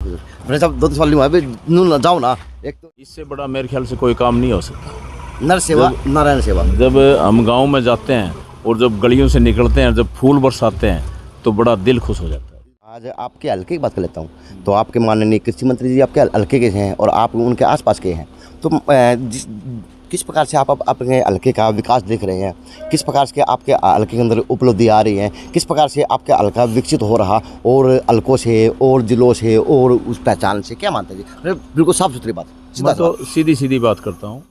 Friend साहब 2 सवाल अभी नू जाओ ना। एक तो इससे बड़ा मेरे ख्याल से कोई काम नहीं हो सकता। नर सेवा नारायण सेवा। जब हम गांव में जाते हैं और जब गलियों से निकलते हैं, जब फूल बरसाते हैं तो बड़ा दिल खुश हो जाता है। आज आपके हल्के की बात कर लेता हूँ। तो आपके माननीय कृषि मंत्री जी आपके हल्के के हैं और आप उनके आसपास के हैं, तो किस प्रकार से आप अपने हल्के का विकास देख रहे हैं, किस प्रकार से आपके हल्के के अंदर उपलब्धि आ रही है, किस प्रकार से आपका हल्का विकसित हो रहा और हल्कों से और जिलों से और उस पहचान से, क्या मानते हैं जी? बिल्कुल साफ सुथरी बात। मैं तो सीधी सीधी बात करता हूँ।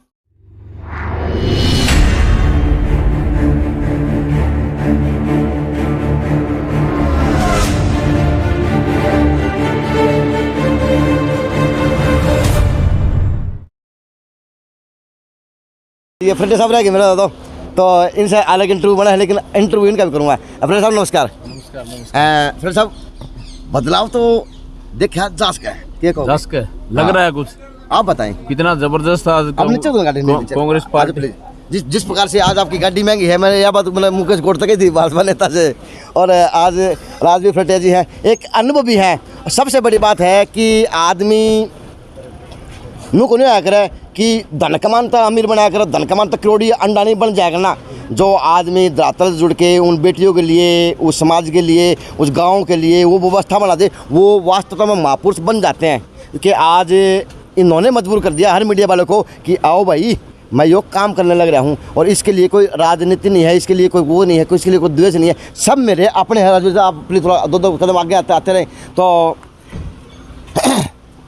ये फ्रेंड साहब रह गए मेरा तो इनसे अलग इंटरव्यू बना है, लेकिन इंटरव्यू इनका भी करूँगा। फ्रेंड साहब नमस्कार। नमस्कार। फ्रेंड साहब बदलाव तो देखा जास का लग रहा है कुछ, आप बताएं कितना जबरदस्त आज कांग्रेस पार्टी। जिस प्रकार से आज आपकी गाड़ी महंगी है, मैंने यह बात मैंने मुकेश गोड़ तक थी भाजपा नेता से, और आज राजवीर फटेल जी हैं, एक अनुभव भी है। सबसे बड़ी बात है कि आदमी नू को नहीं आया करे कि धन कमान तक अमीर बना कर धन कमान तक करोड़ी अंडा नहीं बन जाएगा ना। जो आदमी धरातल से जुड़ के उन बेटियों के लिए, उस समाज के लिए, उस गांव के लिए वो व्यवस्था बना दे, वो वास्तव में महापुरुष बन जाते हैं। कि आज इन्होंने मजबूर कर दिया हर मीडिया वालों को कि आओ भाई मैं यो काम करने लग रहा हूँ, और इसके लिए कोई राजनीति नहीं है, इसके लिए कोई वो नहीं है, कोई इसके लिए कोई द्वेष नहीं है, सब मेरे अपने हैं। आप प्लीज थोड़ा 2 कदम आगे आते रहे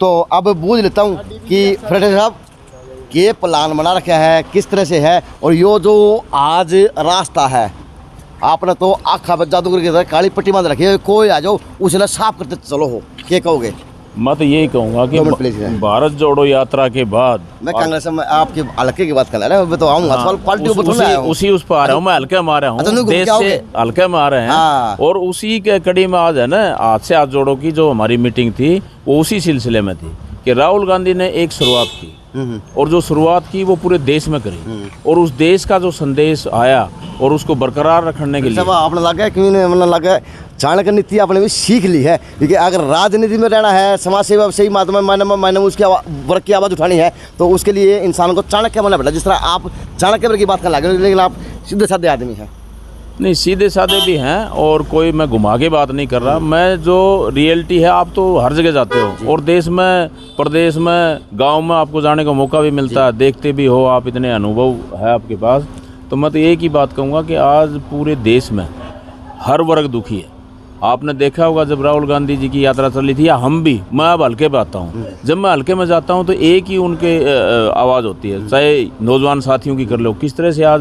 तो अब बूझ लेता हूँ कि फ्रेंड साहब ये प्लान बना रखा है किस तरह से है, और यो जो आज रास्ता है आपने तो आखा जादूगर की तरह काली पट्टी बांध रखी है, कोई आ जाओ उसे साफ करते चलो हो, क्या कहोगे? मैं तो यही कहूँगा कि भारत जोड़ो यात्रा के बाद मैं कांग्रेस में आपके हल्के की बात कर रहा हूँ, तो आऊँगा पार्टी उसी उस पर आ रहा हूँ, मैं हल्के में आ रहा हूँ, देश से हल्के में आ रहे हैं। और उसी के कड़ी में आज है ना, आज से हाथ जोड़ो की जो हमारी मीटिंग थी वो उसी सिलसिले में थी कि राहुल गांधी ने एक शुरुआत की, और जो शुरुआत की वो पूरे देश में करी, और उस देश का जो संदेश आया और उसको बरकरार रखने के लिए आपने लगा क्यों मतलब लगा चाणक्य नीति आपने भी सीख ली है। क्योंकि अगर राजनीति में रहना है, समाज सेवा सही माध्यम मैंने उसकी वर्ग की आवाज़ उठानी है, तो उसके लिए इंसान को चाणक्य बनना पड़ता है। जिस तरह आप चाणक्य वर्ग की बात करने लगे, लेकिन आप सीधे साधे आदमी हैं। नहीं, सीधे साधे भी हैं, और कोई मैं घुमा के बात नहीं कर रहा। मैं जो रियलिटी है, आप तो हर जगह जाते हो और देश में, प्रदेश में, गांव में आपको जाने का मौका भी मिलता है, देखते भी हो आप, इतने अनुभव है आपके पास। तो मैं तो एक ही बात कहूँगा कि आज पूरे देश में हर वर्ग दुखी है। आपने देखा होगा जब राहुल गांधी जी की यात्रा चली थी, या हम भी, मैं अब हल्के पे आता हूँ, जब मैं हल्के में जाता हूँ तो एक ही उनके आवाज़ होती है, चाहे नौजवान साथियों की कर लो। किस तरह से आज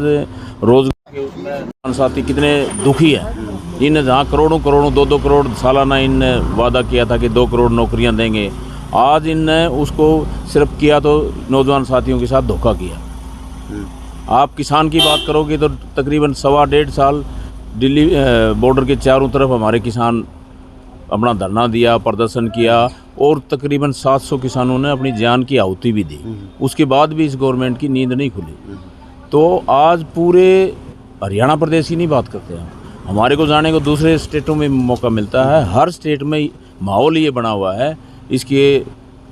रोजगार के उसमें साथी कितने दुखी हैं। इन जहाँ करोड़ों 2-2 करोड़ सालाना इनने वादा किया था कि 2 करोड़ नौकरियाँ देंगे, आज इनने उसको सिर्फ किया तो नौजवान साथियों के साथ धोखा किया। आप किसान की बात करोगे तो तकरीबन 1.5 साल दिल्ली बॉर्डर के चारों तरफ हमारे किसान अपना धरना दिया, प्रदर्शन किया, और तकरीबन 700 किसानों ने अपनी जान की आहुति भी दी। उसके बाद भी इस गवर्नमेंट की नींद नहीं खुली। तो आज पूरे हरियाणा प्रदेश की नहीं बात करते हैं, हमारे को जाने को दूसरे स्टेटों में मौका मिलता है। हर स्टेट में माहौल ये बना हुआ है। इसके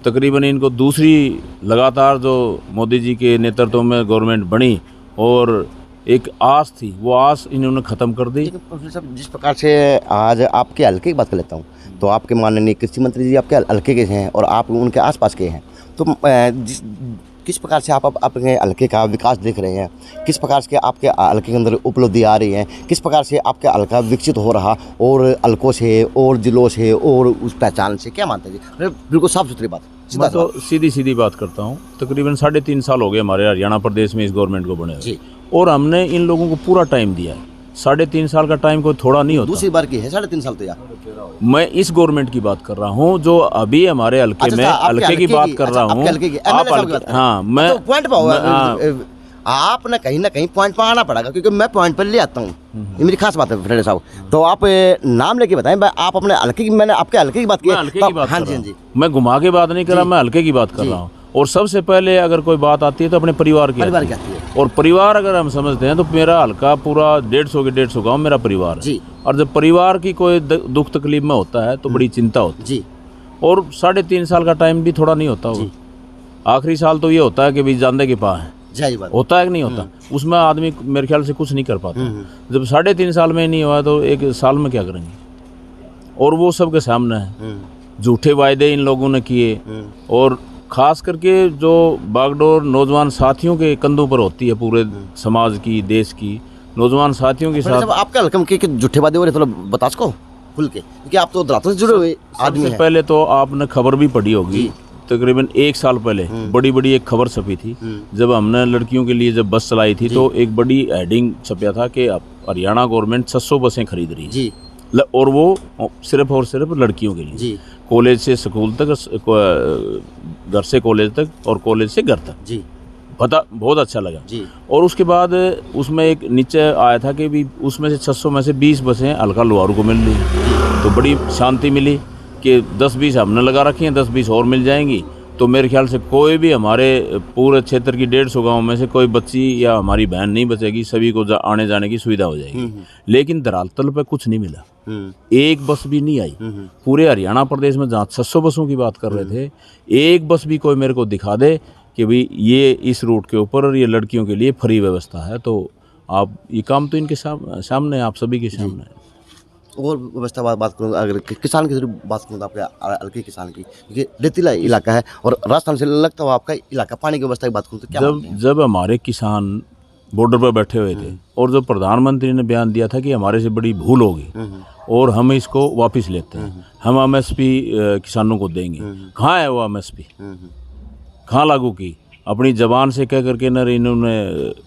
तकरीबन इनको दूसरी लगातार जो मोदी जी के नेतृत्व में गवर्नमेंट बनी, और एक आस थी, वो आस इन्होंने ख़त्म कर दी। जिस प्रकार से आज आपके हल्के की बात कर लेता हूँ, तो आपके माननीय कृषि मंत्री जी आपके हल्के के हैं और आप उनके आसपास के हैं, तो किस प्रकार से आप अपने हल्के का विकास देख रहे हैं, किस प्रकार से आपके हल्के के अंदर उपलब्धि आ रही है, किस प्रकार से आपका हल्का विकसित हो रहा और हल्कों से और जिलों से और उस पहचान से, क्या मानते हैं जी? बिल्कुल साफ सुथरी बात। मैं तो सीधी सीधी बात करता हूँ। तकरीबन 3.5 साल हो गए हमारे हरियाणा प्रदेश में इस गवर्नमेंट को बने हुए, और हमने इन लोगों को पूरा टाइम दिया है। 3.5 साल का टाइम कोई थोड़ा नहीं होता। दूसरी बार की है 3.5 साल तो यार। मैं इस गवर्नमेंट की बात कर रहा हूँ जो अभी हमारे हल्के में, हल्के की बात कर रहा हूँ। हाँ, मैं पॉइंट पर आपने कहीं ना कहीं पॉइंट पर आना पड़ेगा, क्योंकि मैं पॉइंट पर ले आता हूँ, ये मेरी खास बात है फ्रेंड साहब। तो आप नाम लेके बताएं, आप अपने हल्के की, मैंने आपके हल्के की बात की। हाँ जी, मैं घुमा के बात नहीं कर रहा, मैं हल्के की बात कर रहा हूँ। और सबसे पहले अगर कोई बात आती है तो अपने परिवार की आती है। और परिवार अगर हम समझते हैं तो मेरा हल्का पूरा 150 के 150 गाँव मेरा परिवार है। और जब परिवार की कोई दुख तकलीफ में होता है तो बड़ी चिंता होती है। और 3.5 साल का टाइम भी थोड़ा नहीं होता वो। आखिरी साल तो ये होता है कि भी जानदे के पास है, सही बात। होता है कि नहीं होता, उसमें आदमी मेरे ख्याल से कुछ नहीं कर पाता। जब 3.5 साल में नहीं हुआ तो 1 साल में क्या करेंगे? और वो सबके सामने है, झूठे वायदे इन लोगों ने किए, और ख़ास करके जो बागडोर नौजवान साथियों के कंधों पर होती है, पूरे समाज की, देश की नौजवान साथियों के साथ। आपका हल्का के झूठे वादे हो रहे, थोड़ा बता सको खुल के, क्योंकि आप तो रातों से जुड़े हुए आदमी हैं। पहले तो आपने खबर भी पढ़ी होगी, तकरीबन 1 साल पहले बड़ी बड़ी एक खबर छपी थी, जब हमने लड़कियों के लिए जब बस चलाई थी, तो एक बड़ी हेडिंग छपया था कि हरियाणा गवर्नमेंट 600 बसें खरीद रही है, और वो सिर्फ और सिर्फ लड़कियों के लिए, कॉलेज से स्कूल तक, घर से कॉलेज तक, और कॉलेज से घर तक जी। पता बहुत अच्छा लगा जी। और उसके बाद उसमें एक नीचे आया था कि भी उसमें से 600 में से 20 बसें हल्का लोहारू को मिल रही हैं, तो बड़ी शांति मिली कि 10-20 हमने लगा रखी हैं, 10-20 और मिल जाएंगी। तो मेरे ख्याल से कोई भी हमारे पूरे क्षेत्र की 150 गाँव में से कोई बच्ची या हमारी बहन नहीं बचेगी, सभी को आने जाने की सुविधा हो जाएगी। लेकिन धरातल पे कुछ नहीं मिला, एक बस भी नहीं आई। पूरे हरियाणा प्रदेश में जहाँ 600 बसों की बात कर रहे थे, एक बस भी कोई मेरे को दिखा दे कि भाई ये इस रूट के ऊपर और ये लड़कियों के लिए फ्री व्यवस्था है। तो आप ये काम तो इनके सामने, आप सभी के सामने है। और व्यवस्था बात करूँ, अगर किसान की जरूर बात करूँ तो आपके हल्के किसान की, क्योंकि रेतीला इलाका है और राजस्थान से लगता हुआ आपका इलाका, पानी की व्यवस्था की बात करूँ तो क्या जब हमारे किसान बॉर्डर पर बैठे हुए थे और जब प्रधानमंत्री ने बयान दिया था कि हमारे से बड़ी भूल होगी और हम इसको वापस लेते हैं, हम MSP किसानों को देंगे, कहाँ है वो MSP? कहाँ लागू की? अपनी जबान से कह करके न इन्होंने,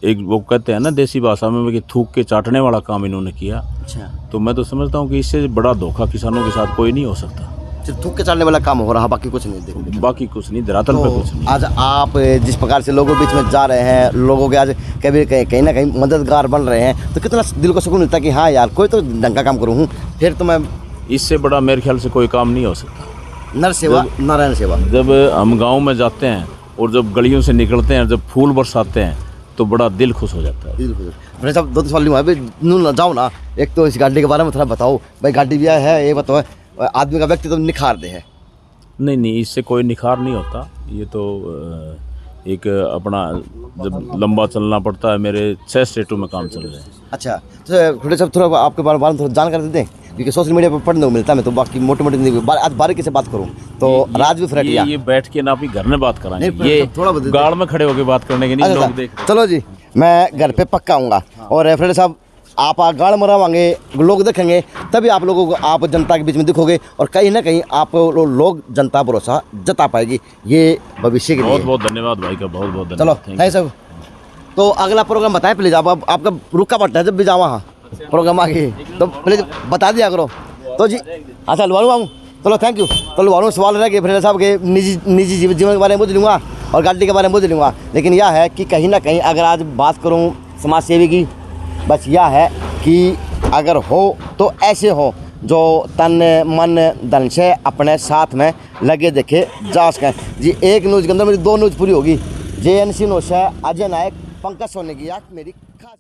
एक वो कहते हैं ना देसी भाषा में कि थूक के चाटने वाला काम इन्होंने किया। अच्छा। तो मैं तो समझता हूँ कि इससे बड़ा धोखा किसानों के साथ कोई नहीं हो सकता। सिर्फ थूक के चाटने वाला काम हो रहा, बाकी कुछ नहीं देखो, बाकी कुछ नहीं, धरातल पे कुछ नहीं। आज आप जिस प्रकार से लोगों के बीच में जा रहे हैं, लोगों के आज कभी कहीं ना कहीं मददगार बन रहे हैं, तो कितना दिल को सुकून मिलता है कि हाँ यार कोई तो ढंग का काम करूँ, फिर तो मैं, इससे बड़ा मेरे ख्याल से कोई काम नहीं हो सकता। नर सेवा नारायण सेवा। जब हम गाँव में जाते हैं और जब गलियों से निकलते हैं, जब फूल बरसाते हैं, तो बड़ा दिल खुश हो जाता है। भाई साहब 2 सवाल भाई जाओ ना, एक तो इस गाड़ी के बारे में थोड़ा बताओ भाई, गाड़ी भी है, ये बताओ आदमी का व्यक्ति तो निखार दे है? नहीं, इससे कोई निखार नहीं होता, ये तो एक अपना जब लंबा चलना पड़ता है, मेरे 6 स्टेटों में काम चल रहे हैं। अच्छा, तो थोड़े सब थोड़ा आपके बारे में थोड़ा जानकारी दे दें, क्योंकि सोशल मीडिया पर पढ़ने को मिलता है, मैं तो बाकी मोटे आज बारीकी से बात करूं तो राजवी फ्रेटिया ये बैठ के ना अपनी घर में बात कराएंगे, ये थोड़ा गाड़ में खड़े होकर बात करने के नहीं लोग देख। चलो जी, मैं घर पे पक्का आऊँगा और फ्रेंड साहब आप गाड़ मरावाएंगे, लोग देखेंगे, तभी आप लोगों को, आप जनता के बीच में दिखोगे और कहीं ना कहीं आप लोग जनता भरोसा जता पाएगी, ये भविष्य के लिए। बहुत बहुत धन्यवाद भाई का, बहुत बहुत धन्यवाद। चलो थैंक सब। तो अगला प्रोग्राम बताएं प्लीज़, आप आपका रुका पड़ता है जब भी जाओ वहाँ प्रोग्राम आगे, तो प्लीज़ बता दिया करो। तो जी अच्छा लुवालू आऊँ, चलो थैंक यू। तो लुवालू सवाल रह गए फ्रेंड साहब के निजी जीवन के बारे में पूछ लूँगा और गाड़ी के बारे में पूछ लूँगा, लेकिन यह है कि कहीं ना कहीं अगर आज बात करूँ समाज सेवी की, बस यह है कि अगर हो तो ऐसे हो जो तन मन धन से अपने साथ में लगे देखे जा सकें जी। एक न्यूज़ के अंदर मेरी 2 न्यूज़ पूरी होगी। JNC न्यूज़ है अजय नायक, पंकज सोनी की मेरी खास।